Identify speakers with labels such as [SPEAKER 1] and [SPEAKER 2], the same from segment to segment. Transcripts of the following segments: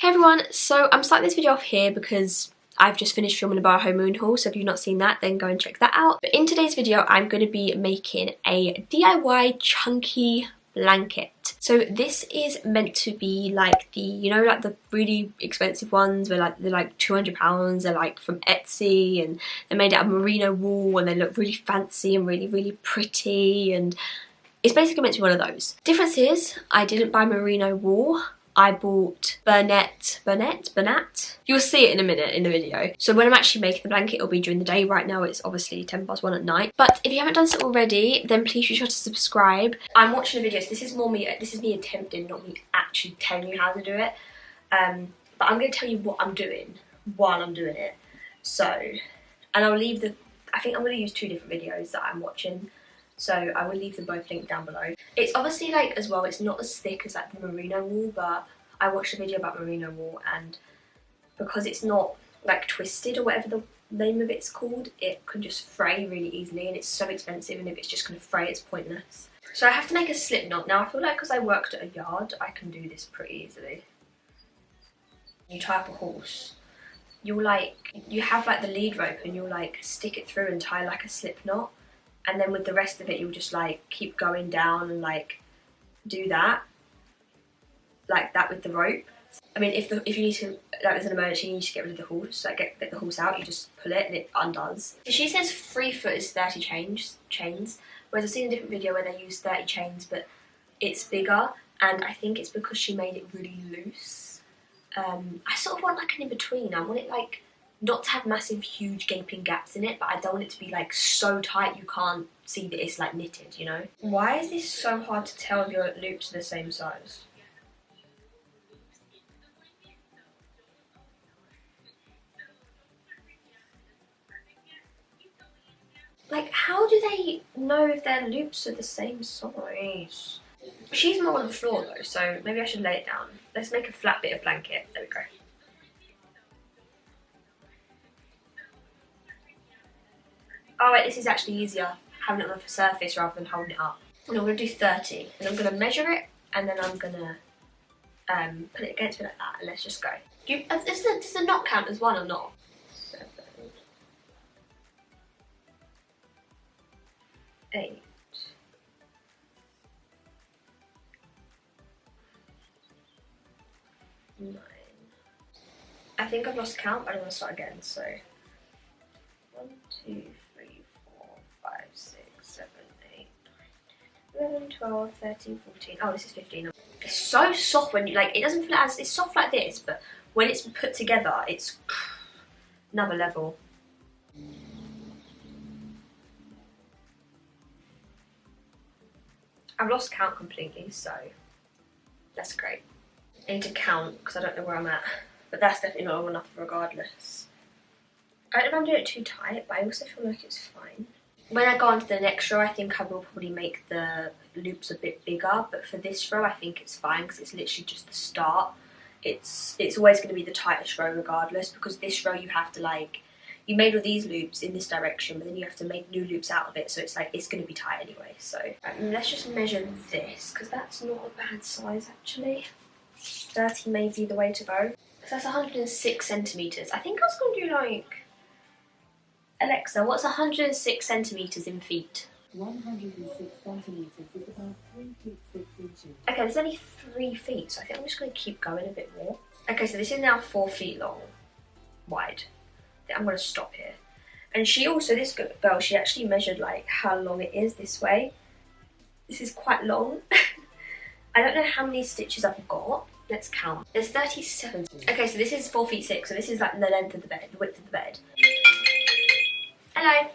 [SPEAKER 1] Hey everyone, so I'm starting this video off here because I've just finished filming a Home Moon haul, so if you've not seen that then go and check that out. But in today's video I'm going to be making a DIY chunky blanket. So this is meant to be like the, you know, like the really expensive ones where they're like £200, they're like from Etsy and they're made out of merino wool and they look really fancy and really pretty, and it's basically meant to be one of those. Difference is I didn't buy merino wool. I bought Bernat. You'll see it in a minute in the video. So when I'm actually making the blanket, it'll be during the day. Right now it's obviously 1:10 at night. But if you haven't done so already, then please be sure to subscribe. I'm watching a video, so this is me attempting, not me actually telling you how to do it. But I'm going to tell you what I'm doing while I'm doing it. So, and I'll leave I think I'm going to use 2 different videos that I'm watching. So I will leave them both linked down below. It's obviously like, as well, it's not as thick as like the merino wool, but I watched a video about merino wool, and because it's not like twisted or whatever the name of it's called, it can just fray really easily, and it's so expensive, and if it's just going to fray, it's pointless. So I have to make a slip knot. Now I feel like because I worked at a yard, I can do this pretty easily. You tie up a horse. You have like the lead rope, and you'll like stick it through and tie like a slip knot. And then with the rest of it, you'll just like keep going down and like do that, like that with the rope. I mean, if you need to, like there's an emergency, you need to get rid of the horse, like get the horse out, you just pull it and it undoes. She says 3 foot is 30 chains, whereas I've seen a different video where they use 30 chains, but it's bigger, and I think it's because she made it really loose. I sort of want like an in-between. I want it like not to have massive, huge, gaping gaps in it, but I don't want it to be like so tight you can't see that it's like knitted, you know? Why is this so hard to tell if your loops are the same size? Like, how do they know if their loops are the same size? She's more on the floor though, so maybe I should lay it down. Let's make a flat bit of blanket. There we go. Oh wait, this is actually easier, having it on the surface rather than holding it up. And I'm going to do 30, and I'm going to measure it, and then I'm going to put it against me like that, and let's just go. Does the knot count as one or not? 7, 8, 9. I think I've lost count, but I don't want to start again, so 1, 2, 3, 4, 5, 6, 7, 8, 9, 11, 12, 13, 14. Oh, this is 15. It's so soft when you like. It doesn't feel as it's soft like this, but when it's put together, it's another level. I've lost count completely, so that's great. I need to count because I don't know where I'm at, but that's definitely not long enough regardless. I don't know if I'm doing it too tight, but I also feel like it's fine. When I go on to the next row, I think I will probably make the loops a bit bigger, but for this row I think it's fine because it's literally just the start. It's always going to be the tightest row regardless, because this row you have to like, you made all these loops in this direction, but then you have to make new loops out of it, so it's like, it's going to be tight anyway. So let's just measure this, because that's not a bad size actually. 30 may be the way to go. So that's 106 centimetres. I think I was going to do like, Alexa, what's 106 centimetres in feet?
[SPEAKER 2] 106 centimetres is about 3 feet 6 inches.
[SPEAKER 1] Okay, there's only 3 feet, so I think I'm just going to keep going a bit more. Okay, so this is now 4 feet long, wide. I think I'm going to stop here. And she also, this girl, she actually measured like how long it is this way. This is quite long. I don't know how many stitches I've got. Let's count. There's 37. Okay, so this is 4 feet 6, so this is like the length of the bed, the width of the bed. Hello.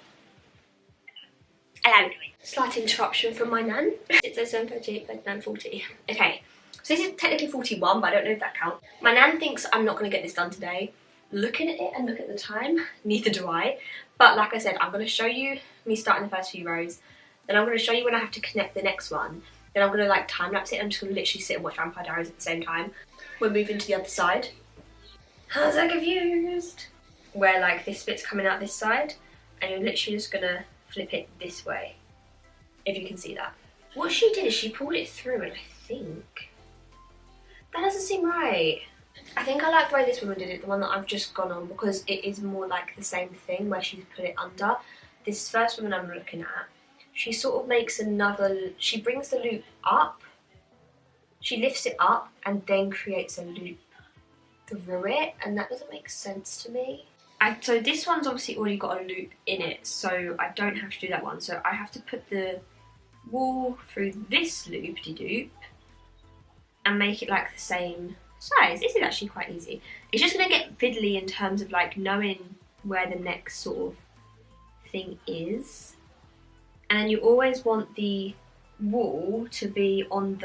[SPEAKER 1] Hello. Slight interruption from my nan. It's 7:38, 39, 40. Okay, so this is technically 41, but I don't know if that counts. My nan thinks I'm not going to get this done today. Looking at it and look at the time, neither do I. But like I said, I'm going to show you me starting the first few rows. Then I'm going to show you when I have to connect the next one. Then I'm going to like time lapse it. I'm just going to literally sit and watch Vampire Diaries at the same time. We're moving to the other side. How's that confused? Where like this bit's coming out this side, and you're literally just going to flip it this way, if you can see that. What she did is she pulled it through, and I think that doesn't seem right. I think I like the way this woman did it, the one that I've just gone on, because it is more like the same thing where she's put it under. This first woman I'm looking at, she sort of makes another, she brings the loop up, she lifts it up and then creates a loop through it, and that doesn't make sense to me. So this one's obviously already got a loop in it, so I don't have to do that one. So I have to put the wool through this loop-de-doop and make it like the same size. This is actually quite easy. It's just going to get fiddly in terms of like knowing where the next sort of thing is. And then you always want the wool to be on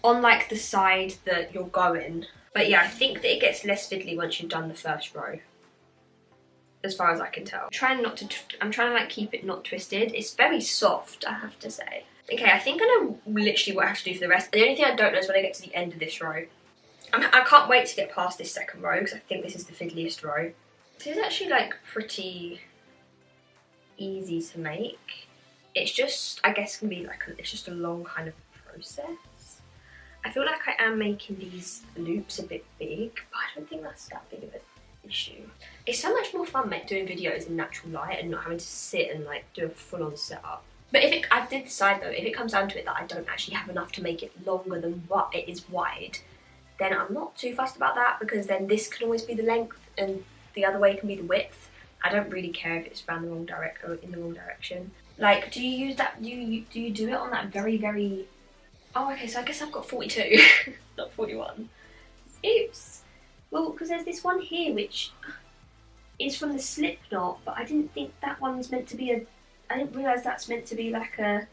[SPEAKER 1] like the side that you're going. But yeah, I think that it gets less fiddly once you've done the first row, as far as I can tell. I'm trying to like keep it not twisted. It's very soft, I have to say. Okay, I think I know literally what I have to do for the rest. The only thing I don't know is when I get to the end of this row. I can't wait to get past this second row because I think this is the fiddliest row. This is actually like pretty easy to make. It's just, I guess, can be like it's just a long kind of process. I feel like I am making these loops a bit big, but I don't think that's that big of an issue. It's so much more fun doing videos in natural light and not having to sit and like do a full-on setup. But I did decide though, if it comes down to it that I don't actually have enough to make it longer than what it is wide, then I'm not too fussed about that, because then this can always be the length and the other way can be the width. I don't really care if it's around the wrong direction or in the wrong direction. Like, do you use that? Do you do it on that very, very? Oh, okay. So I guess I've got 42, not 41. Oops. Well, because there's this one here which is from the slip knot, but I didn't think that one's meant to be I didn't realise that's meant to be like a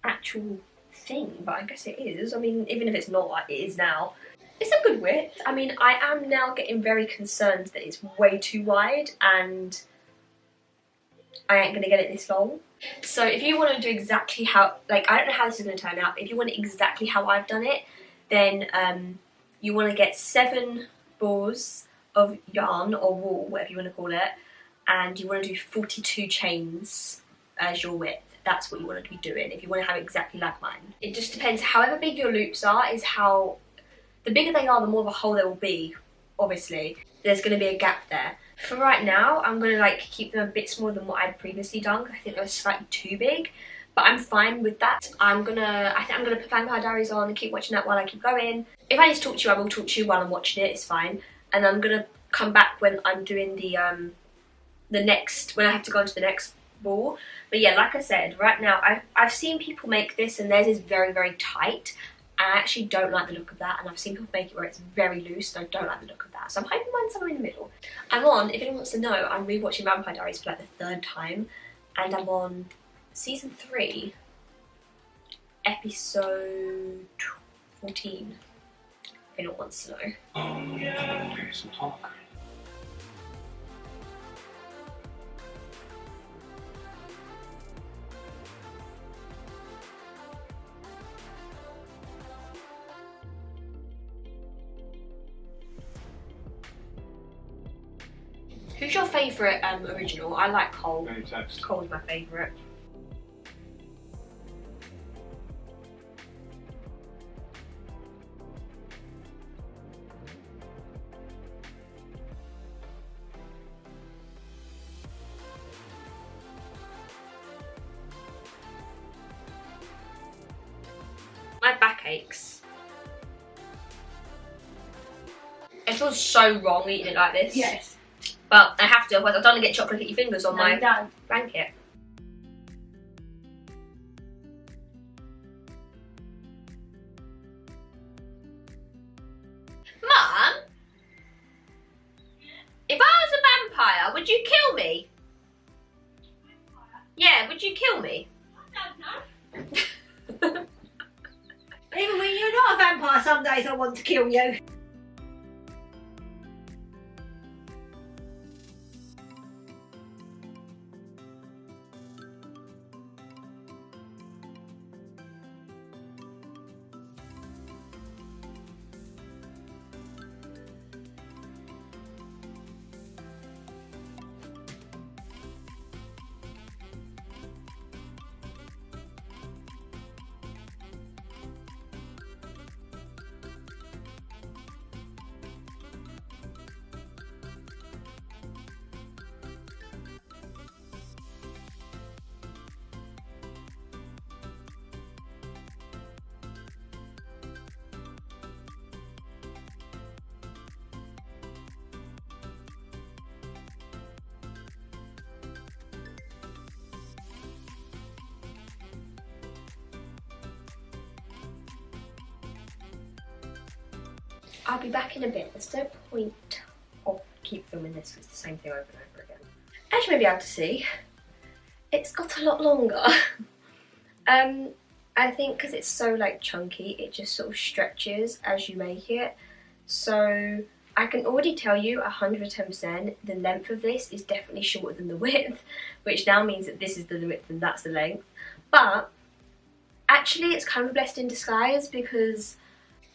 [SPEAKER 1] actual thing, but I guess it is. I mean, even if it's not, it is now. It's a good width. I mean, I am now getting very concerned that it's way too wide and I ain't gonna get it this long. So if you want to do exactly how, like, I don't know how this is going to turn out, but if you want it exactly how I've done it, then you want to get 7 balls of yarn or wool, whatever you want to call it, and you want to do 42 chains as your width. That's what you want to be doing if you want to have it exactly like mine. It just depends. However big your loops are is how, the bigger they are, the more of a hole there will be, obviously. There's going to be a gap there. For right now, I'm going to like keep them a bit smaller than what I'd previously done, because I think they were slightly too big. But I'm fine with that. I think I'm gonna put Vampire Diaries on and keep watching that while I keep going. If I need to talk to you, I will talk to you while I'm watching it, it's fine. And I'm gonna come back when I'm doing the next, when I have to go into the next ball. But yeah, like I said, right now, I've seen people make this and theirs is very, very tight. I actually don't like the look of that, and I've seen people make it where it's very loose and I don't like the look of that. So I'm hoping mine's somewhere in the middle. I'm on, if anyone wants to know, I'm rewatching Vampire Diaries for like the 3rd time, and I'm on season 3, episode 14, if anyone wants to know.
[SPEAKER 3] Here's some talk.
[SPEAKER 1] Who's your favourite original? I like Cole.
[SPEAKER 3] Any text?
[SPEAKER 1] Cole's my favourite. My back aches. It feels so wrong eating it like this.
[SPEAKER 4] Yes.
[SPEAKER 1] But I have to, otherwise I don't want to get chocolatey fingers on my blanket. Mum? If I was a vampire, would you kill me? Yeah, would you kill me?
[SPEAKER 4] I don't know. Even when you're not a vampire, some days I want to kill you.
[SPEAKER 1] I'll be back in a bit. There's no point of keep filming this because it's the same thing over and over again. As you may be able to see, it's got a lot longer. I think because it's so like chunky, it just sort of stretches as you make it. So I can already tell you 110% the length of this is definitely shorter than the width, which now means that this is the width and that's the length. But actually it's kind of a blessing in disguise because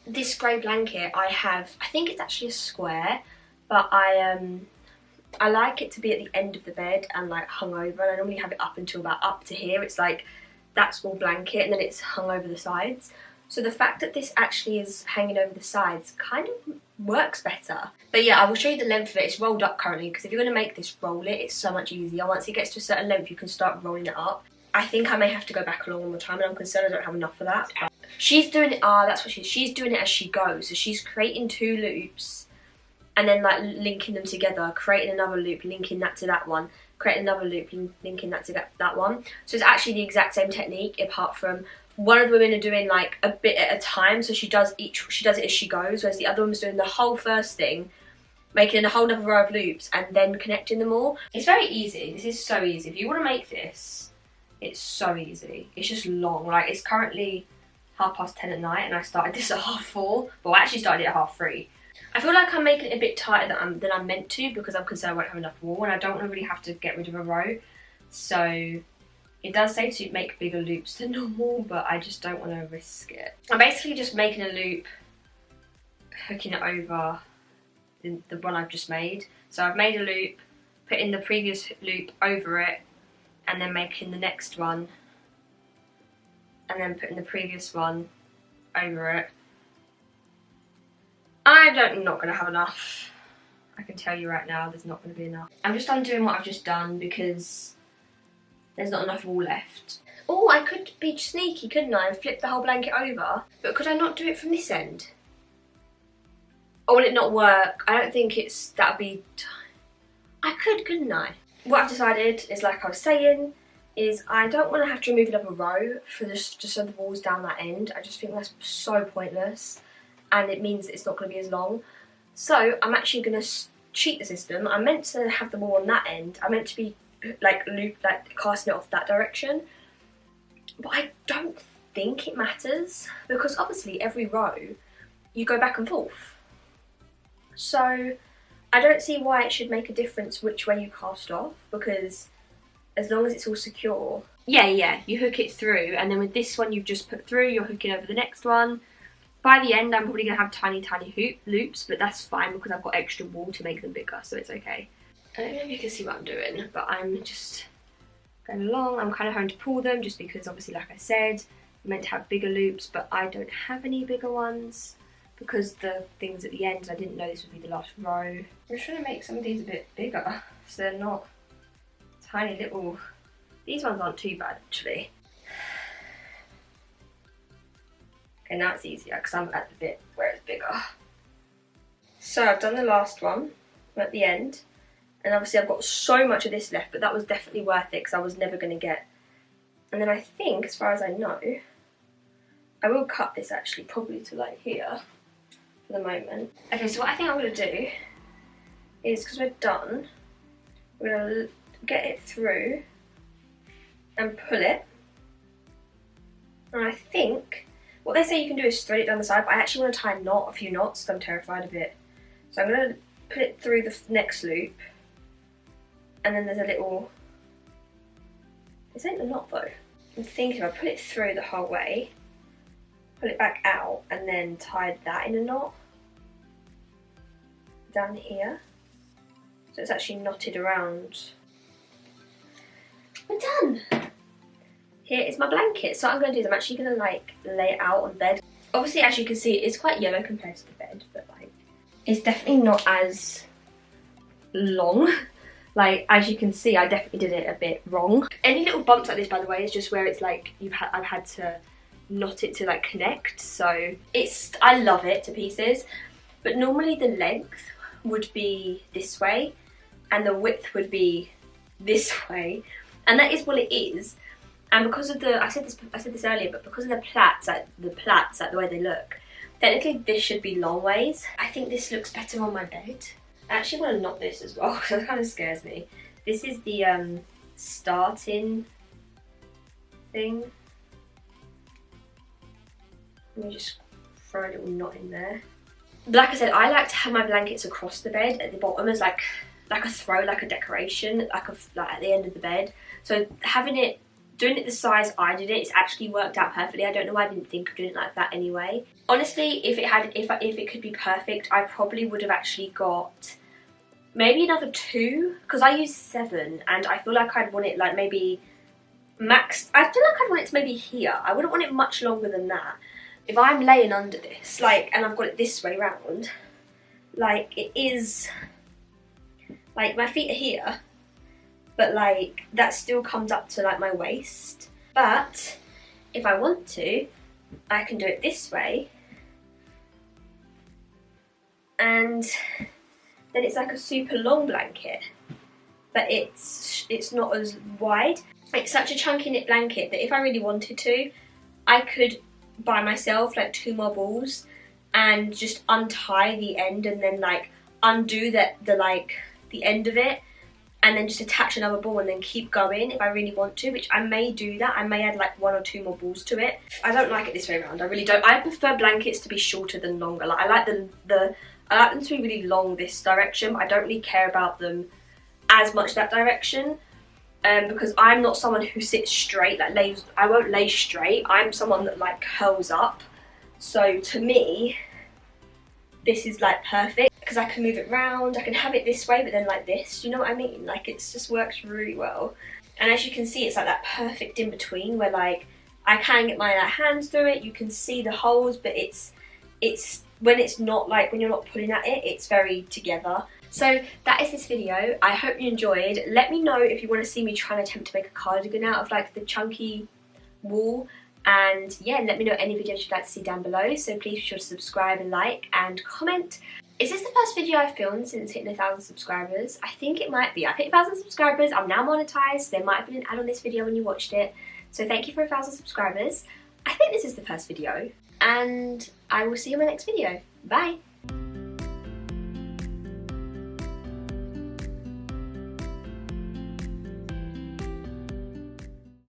[SPEAKER 1] this grey blanket I think it's actually a square, but I like it to be at the end of the bed and like hung over, and I normally have it up until about up to here. It's like that's all blanket and then it's hung over the sides. So the fact that this actually is hanging over the sides kind of works better. But yeah, I will show you the length of it. It's rolled up currently because if you're going to make this roll it, it's so much easier. Once it gets to a certain length, you can start rolling it up. I think I may have to go back along one more time and I'm concerned I don't have enough for that. But she's doing it, that's what she's doing it as she goes. So she's creating 2 loops and then like linking them together, creating another loop, linking that to that one, creating another loop, linking that to that one. So it's actually the exact same technique, apart from one of the women are doing like a bit at a time, so she does it as she goes, whereas the other woman's doing the whole first thing, making a whole other row of loops and then connecting them all. It's very easy. This is so easy. If you want to make this, it's so easy. It's just long. Like it's currently 10:30 at night and I started this at 4:30. Well, I actually started it at 3:30. I feel like I'm making it a bit tighter than I'm meant to because I'm concerned I won't have enough wool and I don't want to really have to get rid of a row. So it does say to make bigger loops than normal, but I just don't want to risk it. I'm basically just making a loop, hooking it over the one I've just made. So I've made a loop, putting the previous loop over it, and then making the next one, and then putting the previous one over it. I'm not going to have enough. I can tell you right now, there's not going to be enough. I'm just undoing what I've just done because there's not enough wool left. Oh, I could be sneaky, couldn't I? And flip the whole blanket over. But could I not do it from this end? Or will it not work? I don't think that'd be... I could, couldn't I? What I've decided is, like I was saying, is I don't want to have to remove another row for just so the wool's down that end. I just think that's so pointless. And it means that it's not going to be as long. So I'm actually going to cheat the system. I'm meant to have the wool on that end. I'm meant to be like casting it off that direction. But I don't think it matters because obviously every row you go back and forth. So I don't see why it should make a difference which way you cast off, because as long as it's all secure. Yeah, you hook it through, and then with this one you've just put through, you're hooking over the next one. By the end I'm probably going to have tiny loops, but that's fine because I've got extra wool to make them bigger, so it's okay. I don't know if you can see what I'm doing, but I'm just going along. I'm kind of having to pull them just because obviously, like I said, I'm meant to have bigger loops, but I don't have any bigger ones because the things at the end, I didn't know this would be the last row. I'm just trying to make some of these a bit bigger so they're not tiny little... These ones aren't too bad actually. Okay, now it's easier because I'm at the bit where it's bigger. So I've done the last one. I'm at the end. And obviously I've got so much of this left, but that was definitely worth it because I was never going to get... And then I think, as far as I know, I will cut this actually probably to like here for the moment. Okay, so what I think I'm going to do is, because we're done, we're going to get it through and pull it. And I think... What they say you can do is thread it down the side, but I actually want to tie a few knots, because I'm terrified of it. So I'm going to put it through the next loop, and then there's a little... This ain't a knot though. I'm thinking if I put it through the whole way, pull it back out, and then tie that in a knot down here. So it's actually knotted around. We're done! Here is my blanket. So what I'm going to do is I'm actually going to like lay it out on the bed. Obviously, as you can see, it's quite yellow compared to the bed, but like it's definitely not as long. Like, as you can see, I definitely did it a bit wrong. Any little bumps like this, by the way, is just where it's like I've had to knot it to like connect. So I love it to pieces. But normally the length would be this way and the width would be this way. And that is what it is. And because of the, I said this earlier, but because of the plaits, like the way they look, Technically this should be long ways. I think this looks better on my bed. I actually want to knot this as well because that kind of scares me. This is the starting thing. Let me just throw a little knot in there. Like I said, I like to have my blankets across the bed at the bottom as like a throw, like a decoration, like at the end of the bed. So doing it the size I did it's actually worked out perfectly. I don't know why I didn't think of doing it like that anyway. Honestly, if it could be perfect, I probably would have actually got maybe another 2, because I used 7 and I feel like I'd want it like maybe max. I feel like I'd want it to maybe here. I wouldn't want it much longer than that. If I'm laying under this, like, and I've got it this way round, like it is, like my feet are here, but like that still comes up to like my waist. But if I want to, I can do it this way, and then it's like a super long blanket, but it's not as wide. It's such a chunky knit blanket that if I really wanted to, I could buy myself like 2 more balls and just untie the end and then like undo the end of it and then just attach another ball and then keep going if I really want to, which I may do that. I may add like 1 or 2 more balls to it. I don't like it this way around. I really don't. I prefer blankets to be shorter than longer. Like I like them to be really long this direction, but I don't really care about them as much that direction. Because I'm not someone who sits straight, like lays. I won't lay straight. I'm someone that like curls up. So to me, this is like perfect because I can move it round. I can have it this way, but then like this. You know what I mean? Like it just works really well. And as you can see, it's like that perfect in between where like I can get my hands through it. You can see the holes, but it's when it's not like when you're not pulling at it, it's very together. So that is this video. I hope you enjoyed. Let me know if you want to see me try and attempt to make a cardigan out of like the chunky wool. And yeah, let me know any videos you'd like to see down below. So please be sure to subscribe and like and comment. Is this the first video I've filmed since hitting 1,000 subscribers? I think it might be. I've hit 1,000 subscribers. I'm now monetized. There might have been an ad on this video when you watched it. So thank you for 1,000 subscribers. I think this is the first video. And I will see you in my next video. Bye.